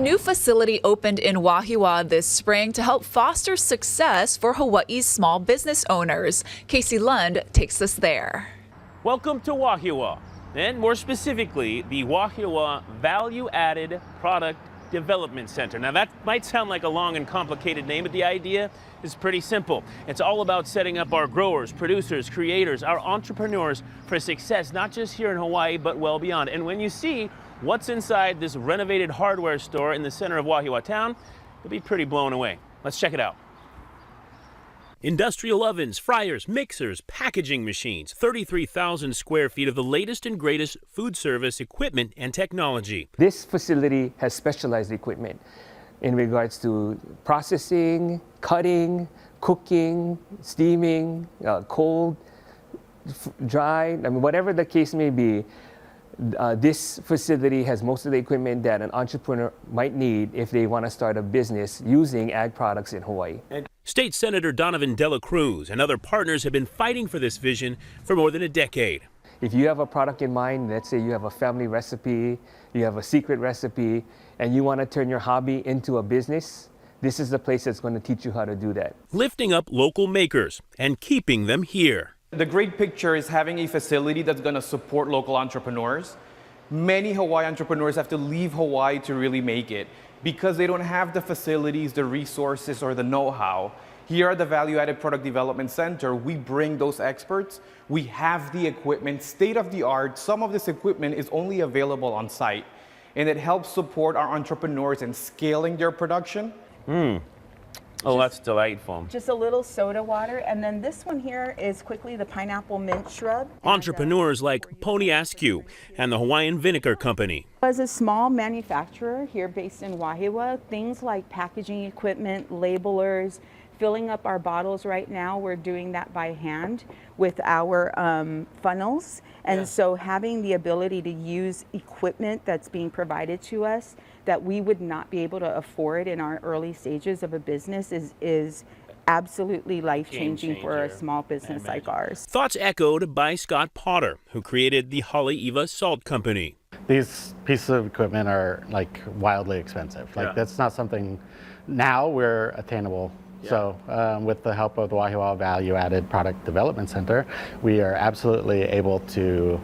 New facility opened in Wahiawa this spring to help foster success for Hawaii's small business owners. Casey Lund takes us there. Welcome to Wahiawa, and more specifically, the Wahiawa Value-Added Product Development Center. Now that might sound like a long and complicated name, but the idea is pretty simple. It's all about setting up our growers, producers, creators, our entrepreneurs for success, not just here in Hawaii, but well beyond. And when you see what's inside this renovated hardware store in the center of Wahiawa town, you'll be pretty blown away. Let's check it out. Industrial ovens, fryers, mixers, packaging machines, 33,000 square feet of the latest and greatest food service equipment and technology. This facility has specialized equipment in regards to processing, cutting, cooking, steaming, cold, dry, whatever the case may be. This facility has most of the equipment that an entrepreneur might need if they want to start a business using ag products in Hawaii. State Senator Donovan Dela Cruz and other partners have been fighting for this vision for more than a decade. If you have a product in mind, let's say you have a family recipe, you have a secret recipe, and you want to turn your hobby into a business, this is the place that's going to teach you how to do that. Lifting up local makers and keeping them here. The great picture is having a facility that's going to support local entrepreneurs. Many Hawaii entrepreneurs have to leave Hawaii to really make it because they don't have the facilities, the resources, or the know-how. Here at the Value-Added Product Development Center, we bring those experts. We have the equipment, state-of-the-art. Some of this equipment is only available on site, and it helps support our entrepreneurs in scaling their production. Oh, that's delightful. Just a little soda water, and then this one here is quickly the pineapple mint shrub. Entrepreneurs like Pony Askew and the Hawaiian Vinegar Company. As a small manufacturer here based in Wahiawa, things like packaging equipment, labelers, filling up our bottles right now, we're doing that by hand with our funnels. And so having the ability to use equipment that's being provided to us that we would not be able to afford in our early stages of a business is absolutely life-changing for a small business like ours. Thoughts echoed by Scott Potter, who created the Haleiwa Salt Company. These pieces of equipment are like wildly expensive. That's not something now we're attainable. So with the help of the Wahiawa Value-Added Product Development Center, we are absolutely able to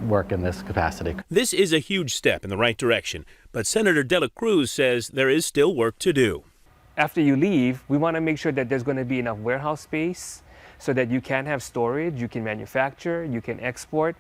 work in this capacity. This is a huge step in the right direction, but Senator Dela Cruz says there is still work to do. After you leave, we want to make sure that there's going to be enough warehouse space so that you can have storage, you can manufacture, you can export.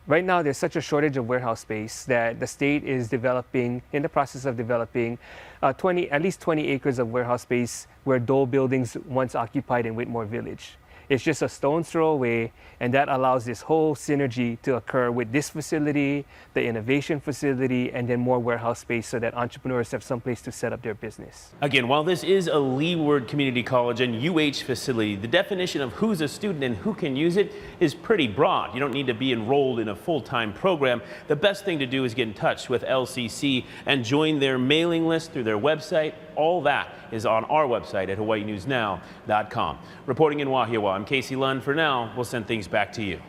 Right now, there's such a shortage of warehouse space that the state is developing, in the process of developing, at least 20 acres of warehouse space where Dole buildings once occupied in Whitmore Village. It's just a stone's throw away, and that allows this whole synergy to occur with this facility, the innovation facility, and then more warehouse space so that entrepreneurs have someplace to set up their business. Again, while this is a Leeward Community College and UH facility, the definition of who's a student and who can use it is pretty broad. You don't need to be enrolled in a full-time program. The best thing to do is get in touch with LCC and join their mailing list through their website. All that is on our website at hawaiinewsnow.com. Reporting in Wahiawa, I'm Casey Lund. For now, we'll send things back to you.